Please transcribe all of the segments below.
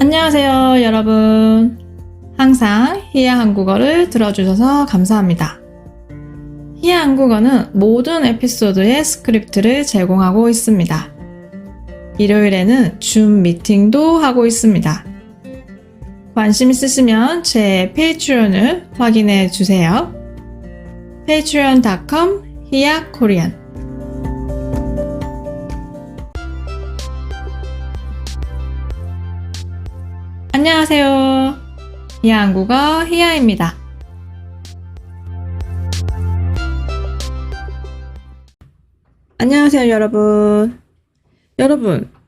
안녕하세요, 여러분. 항상 히야 한국어를 들어주셔서 감사합니다. 히야 한국어는 모든 에피소드의 스크립트를 제공하고 있습니다. 일요일에는 줌 미팅도 하고 있습니다. 관심 있으시면 제 페이트리온을 확인해 주세요. patreon.com hiyakorean 안녕하세요. 히야 한국어 히야입니다. 안녕하세요, 여러분.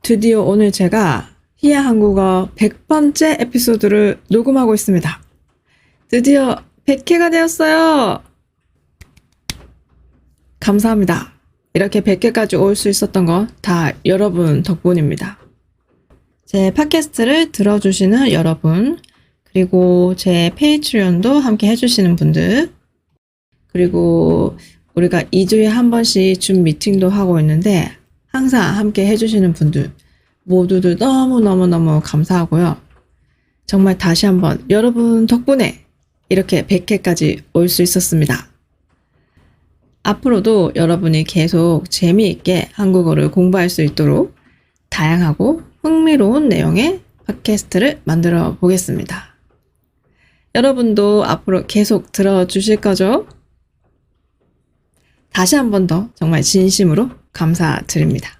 드디어 오늘 제가 히야 한국어 100번째 에피소드를 녹음하고 있습니다. 드디어 100회가 되었어요. 감사합니다. 이렇게 100회까지 올 수 있었던 건 다 여러분 덕분입니다. 제 팟캐스트를 들어주시는 여러분, 그리고 제 페이트리온도 함께 해주시는 분들, 그리고 우리가 2주에 한 번씩 줌 미팅도 하고 있는데 항상 함께 해주시는 분들 모두들 너무너무너무 감사하고요. 정말 다시 한번 여러분 덕분에 이렇게 100회까지 올 수 있었습니다. 앞으로도 여러분이 계속 재미있게 한국어를 공부할 수 있도록 다양하고 흥미로운 내용의 팟캐스트를 만들어 보겠습니다. 여러분도 앞으로 계속 들어주실 거죠? 다시 한 번 더 정말 진심으로 감사드립니다.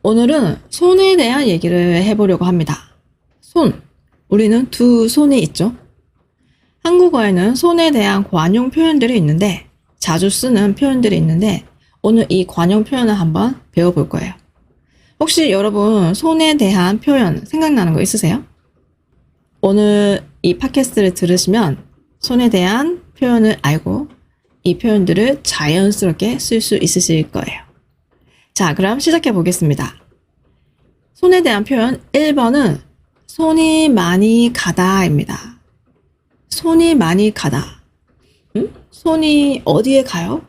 오늘은 손에 대한 얘기를 해보려고 합니다. 손. 우리는 두 손이 있죠? 한국어에는 손에 대한 관용 표현들이 있는데, 자주 쓰는 표현들이 있는데, 오늘 이 관용 표현을 한번 배워볼 거예요. 혹시 여러분 손에 대한 표현 생각나는 거 있으세요? 오늘 이 팟캐스트를 들으시면 손에 대한 표현을 알고 이 표현들을 자연스럽게 쓸 수 있으실 거예요. 자, 그럼 시작해 보겠습니다. 손에 대한 표현 1번은 손이 많이 가다입니다. 손이 많이 가다. 손이 어디에 가요?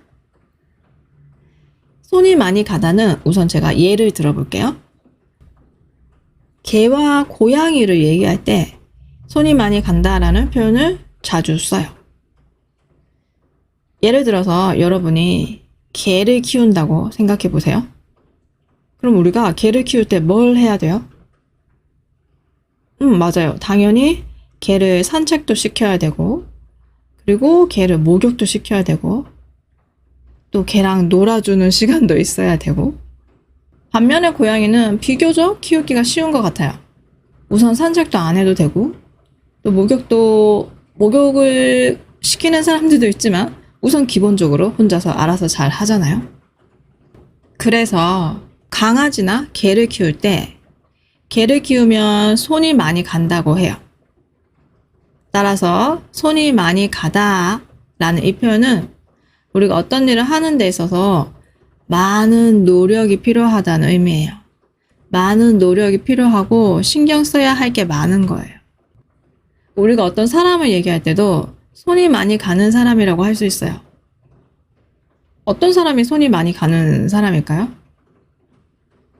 손이 많이 가다는 우선 제가 예를 들어볼게요. 개와 고양이를 얘기할 때 손이 많이 간다라는 표현을 자주 써요. 예를 들어서 여러분이 개를 키운다고 생각해 보세요. 그럼 우리가 개를 키울 때 뭘 해야 돼요? 맞아요. 당연히 개를 산책도 시켜야 되고, 그리고 개를 목욕도 시켜야 되고, 또 개랑 놀아주는 시간도 있어야 되고, 반면에 고양이는 비교적 키우기가 쉬운 것 같아요. 우선 산책도 안 해도 되고, 또 목욕을 시키는 사람들도 있지만 우선 기본적으로 혼자서 알아서 잘 하잖아요. 그래서 강아지나 개를 키울 때 개를 키우면 손이 많이 간다고 해요. 따라서 손이 많이 가다 라는 이 표현은 우리가 어떤 일을 하는 데 있어서 많은 노력이 필요하다는 의미예요. 많은 노력이 필요하고 신경 써야 할 게 많은 거예요. 우리가 어떤 사람을 얘기할 때도 손이 많이 가는 사람이라고 할 수 있어요. 어떤 사람이 손이 많이 가는 사람일까요?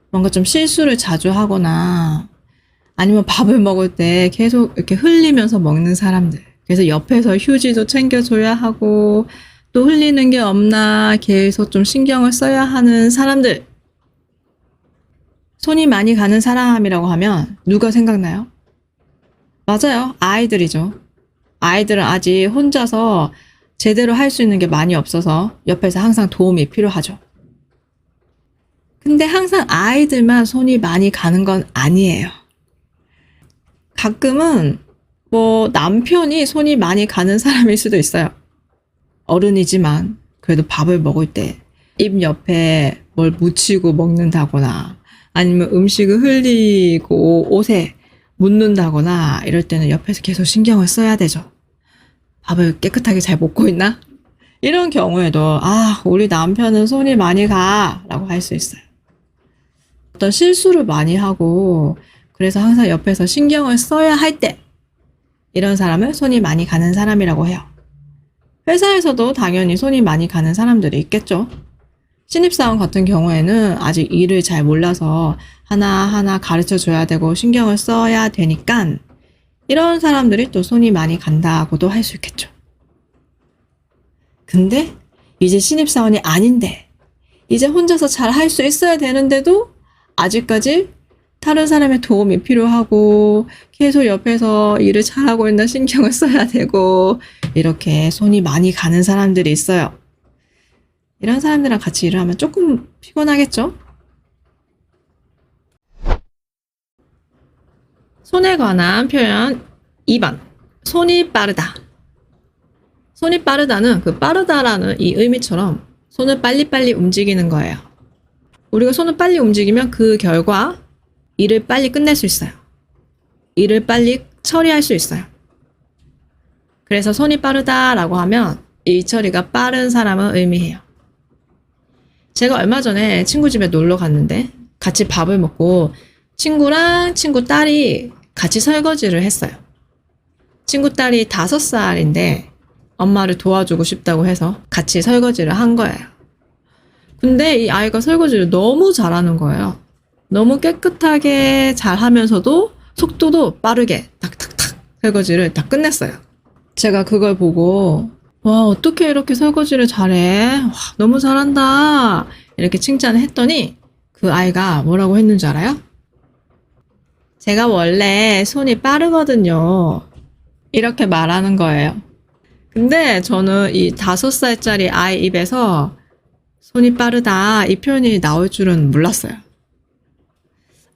뭔가 좀 실수를 자주 하거나 아니면 밥을 먹을 때 계속 이렇게 흘리면서 먹는 사람들. 그래서 옆에서 휴지도 챙겨줘야 하고 또 흘리는 게 없나 계속 좀 신경을 써야 하는 사람들. 손이 많이 가는 사람이라고 하면 누가 생각나요? 맞아요. 아이들이죠. 아이들은 아직 혼자서 제대로 할 수 있는 게 많이 없어서 옆에서 항상 도움이 필요하죠. 근데 항상 아이들만 손이 많이 가는 건 아니에요. 가끔은 남편이 손이 많이 가는 사람일 수도 있어요. 어른이지만 그래도 밥을 먹을 때 입 옆에 뭘 묻히고 먹는다거나 아니면 음식을 흘리고 옷에 묻는다거나 이럴 때는 옆에서 계속 신경을 써야 되죠. 밥을 깨끗하게 잘 먹고 있나? 이런 경우에도 우리 남편은 손이 많이 가 라고 할 수 있어요. 어떤 실수를 많이 하고 그래서 항상 옆에서 신경을 써야 할 때 이런 사람을 손이 많이 가는 사람이라고 해요. 회사에서도 당연히 손이 많이 가는 사람들이 있겠죠. 신입사원 같은 경우에는 아직 일을 잘 몰라서 하나하나 가르쳐 줘야 되고 신경을 써야 되니까 이런 사람들이 또 손이 많이 간다고도 할 수 있겠죠. 근데 이제 신입사원이 아닌데 이제 혼자서 잘 할 수 있어야 되는데도 아직까지 다른 사람의 도움이 필요하고 계속 옆에서 일을 잘하고 있나 신경을 써야 되고 이렇게 손이 많이 가는 사람들이 있어요. 이런 사람들이랑 같이 일을 하면 조금 피곤하겠죠? 손에 관한 표현 2번. 손이 빠르다. 손이 빠르다는 그 빠르다라는 이 의미처럼 손을 빨리빨리 움직이는 거예요. 우리가 손을 빨리 움직이면 그 결과 일을 빨리 끝낼 수 있어요. 일을 빨리 처리할 수 있어요. 그래서 손이 빠르다라고 하면 일 처리가 빠른 사람을 의미해요. 제가 얼마 전에 친구 집에 놀러 갔는데 같이 밥을 먹고 친구랑 친구 딸이 같이 설거지를 했어요. 친구 딸이 5살인데 엄마를 도와주고 싶다고 해서 같이 설거지를 한 거예요. 근데 이 아이가 설거지를 너무 잘하는 거예요. 너무 깨끗하게 잘하면서도 속도도 빠르게 탁탁탁 설거지를 다 끝냈어요. 제가 그걸 보고 와, 어떻게 이렇게 설거지를 잘해? 와, 너무 잘한다. 이렇게 칭찬을 했더니 그 아이가 뭐라고 했는지 알아요? 제가 원래 손이 빠르거든요. 이렇게 말하는 거예요. 근데 저는 이 5살짜리 아이 입에서 손이 빠르다 이 표현이 나올 줄은 몰랐어요.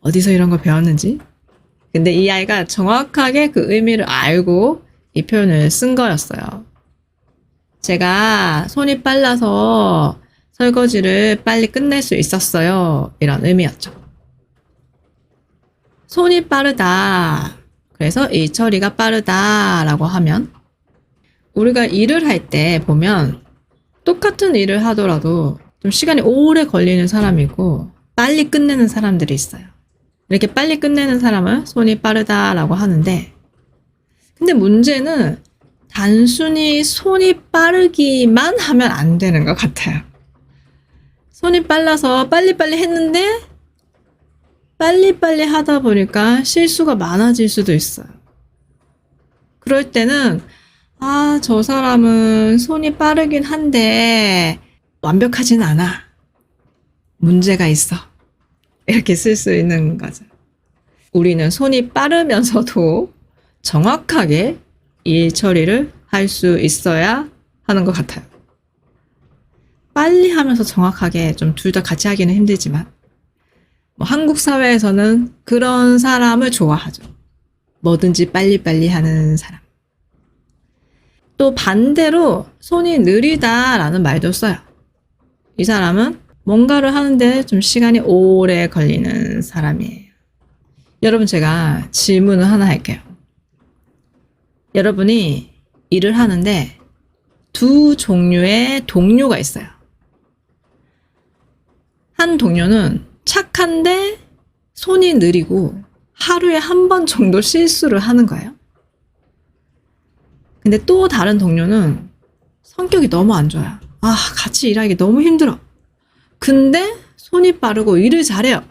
어디서 이런 걸 배웠는지. 근데 이 아이가 정확하게 그 의미를 알고 이 표현을 쓴 거였어요. 제가 손이 빨라서 설거지를 빨리 끝낼 수 있었어요. 이런 의미였죠. 손이 빠르다. 그래서 일 처리가 빠르다라고 하면 우리가 일을 할 때 보면 똑같은 일을 하더라도 좀 시간이 오래 걸리는 사람이 있고 빨리 끝내는 사람들이 있어요. 이렇게 빨리 끝내는 사람을 손이 빠르다라고 하는데 근데 문제는 단순히 손이 빠르기만 하면 안 되는 것 같아요. 손이 빨라서 빨리빨리 했는데 빨리빨리 하다 보니까 실수가 많아질 수도 있어요. 그럴 때는 아, 저 사람은 손이 빠르긴 한데 완벽하진 않아. 문제가 있어. 이렇게 쓸 수 있는 거죠. 우리는 손이 빠르면서도 정확하게 일 처리를 할 수 있어야 하는 것 같아요. 빨리 하면서 정확하게 좀 둘 다 같이 하기는 힘들지만 뭐 한국 사회에서는 그런 사람을 좋아하죠. 뭐든지 빨리빨리 하는 사람. 또 반대로 손이 느리다라는 말도 써요. 이 사람은 뭔가를 하는데 좀 시간이 오래 걸리는 사람이에요. 여러분 제가 질문을 하나 할게요. 여러분이 일을 하는데 두 종류의 동료가 있어요. 한 동료는 착한데 손이 느리고 하루에 한 번 정도 실수를 하는 거예요. 근데 또 다른 동료는 성격이 너무 안 좋아요. 아, 같이 일하기 너무 힘들어. 근데 손이 빠르고 일을 잘해요.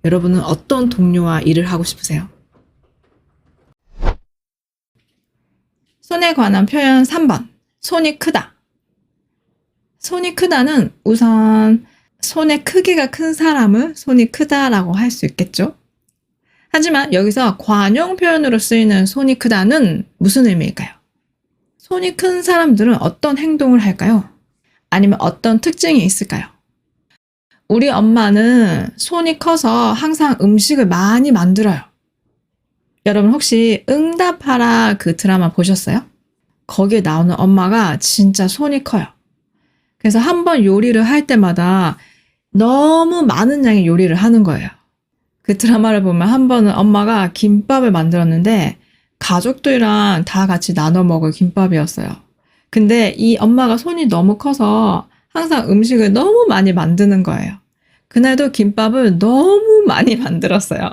여러분은 어떤 동료와 일을 하고 싶으세요? 손에 관한 표현 3번. 손이 크다. 손이 크다는 우선 손의 크기가 큰 사람을 손이 크다라고 할 수 있겠죠? 하지만 여기서 관용 표현으로 쓰이는 손이 크다는 무슨 의미일까요? 손이 큰 사람들은 어떤 행동을 할까요? 아니면 어떤 특징이 있을까요? 우리 엄마는 손이 커서 항상 음식을 많이 만들어요. 여러분 혹시 응답하라 그 드라마 보셨어요? 거기에 나오는 엄마가 진짜 손이 커요. 그래서 한번 요리를 할 때마다 너무 많은 양의 요리를 하는 거예요. 그 드라마를 보면 한 번은 엄마가 김밥을 만들었는데 가족들이랑 다 같이 나눠 먹을 김밥이었어요. 근데 이 엄마가 손이 너무 커서 항상 음식을 너무 많이 만드는 거예요. 그날도 김밥을 너무 많이 만들었어요.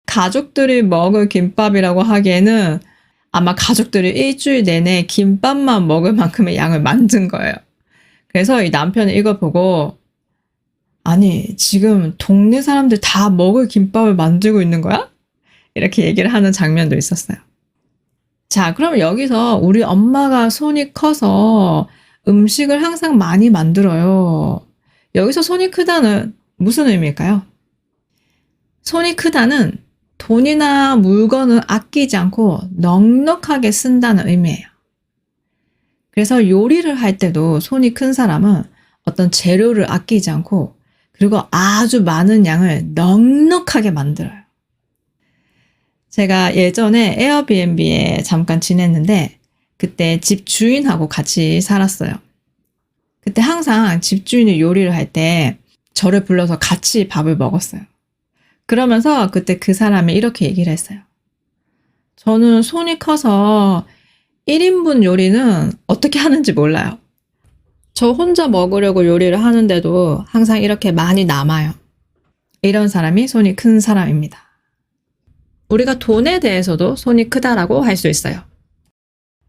가족들이 먹을 김밥이라고 하기에는 아마 가족들이 일주일 내내 김밥만 먹을 만큼의 양을 만든 거예요. 그래서 이 남편이 이걸 보고 아니, 지금 동네 사람들 다 먹을 김밥을 만들고 있는 거야? 이렇게 얘기를 하는 장면도 있었어요. 자, 그럼 여기서 우리 엄마가 손이 커서 음식을 항상 많이 만들어요. 여기서 손이 크다는 무슨 의미일까요? 손이 크다는 돈이나 물건을 아끼지 않고 넉넉하게 쓴다는 의미예요. 그래서 요리를 할 때도 손이 큰 사람은 어떤 재료를 아끼지 않고 그리고 아주 많은 양을 넉넉하게 만들어요. 제가 예전에 에어비앤비에 잠깐 지냈는데 그때 집 주인하고 같이 살았어요. 그때 항상 집 주인이 요리를 할 때 저를 불러서 같이 밥을 먹었어요. 그러면서 그때 그 사람이 이렇게 얘기를 했어요. 저는 손이 커서 1인분 요리는 어떻게 하는지 몰라요. 저 혼자 먹으려고 요리를 하는데도 항상 이렇게 많이 남아요. 이런 사람이 손이 큰 사람입니다. 우리가 돈에 대해서도 손이 크다라고 할 수 있어요.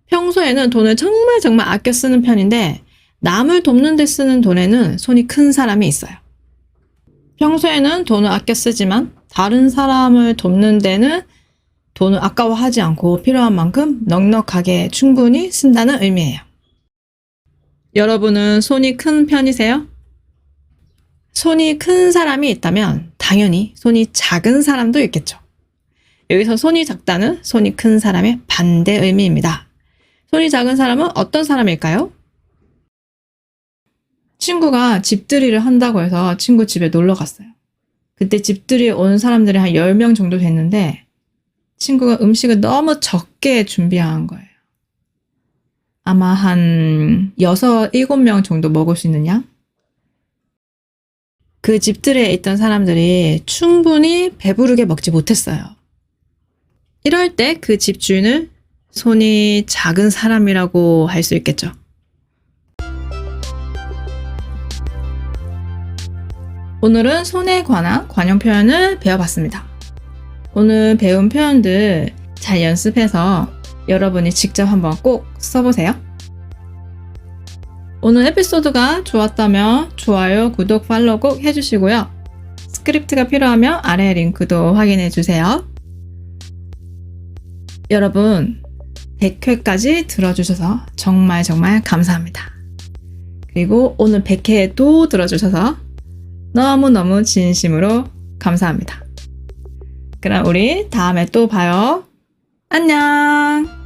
평소에는 돈을 정말 아껴 쓰는 편인데 남을 돕는 데 쓰는 돈에는 손이 큰 사람이 있어요. 평소에는 돈을 아껴 쓰지만 다른 사람을 돕는 데는 돈을 아까워하지 않고 필요한 만큼 넉넉하게 충분히 쓴다는 의미예요. 여러분은 손이 큰 편이세요? 손이 큰 사람이 있다면 당연히 손이 작은 사람도 있겠죠. 여기서 손이 작다는 손이 큰 사람의 반대 의미입니다. 손이 작은 사람은 어떤 사람일까요? 친구가 집들이를 한다고 해서 친구 집에 놀러 갔어요. 그때 집들이에 온 사람들이 한 10명 정도 됐는데 친구가 음식을 너무 적게 준비한 거예요. 아마 한 6, 7명 정도 먹을 수 있는 양? 그 집들이에 있던 사람들이 충분히 배부르게 먹지 못했어요. 이럴 때 그 집 주인을 손이 작은 사람이라고 할 수 있겠죠. 오늘은 손에 관한 관용 표현을 배워봤습니다. 오늘 배운 표현들 잘 연습해서 여러분이 직접 한번 꼭 써보세요. 오늘 에피소드가 좋았다면 좋아요, 구독, 팔로우 꼭 해주시고요. 스크립트가 필요하면 아래 링크도 확인해주세요. 여러분 100회까지 들어주셔서 정말 감사합니다. 그리고 오늘 100회 들어주셔서 너무너무 진심으로 감사합니다. 그럼 우리 다음에 또 봐요. 안녕!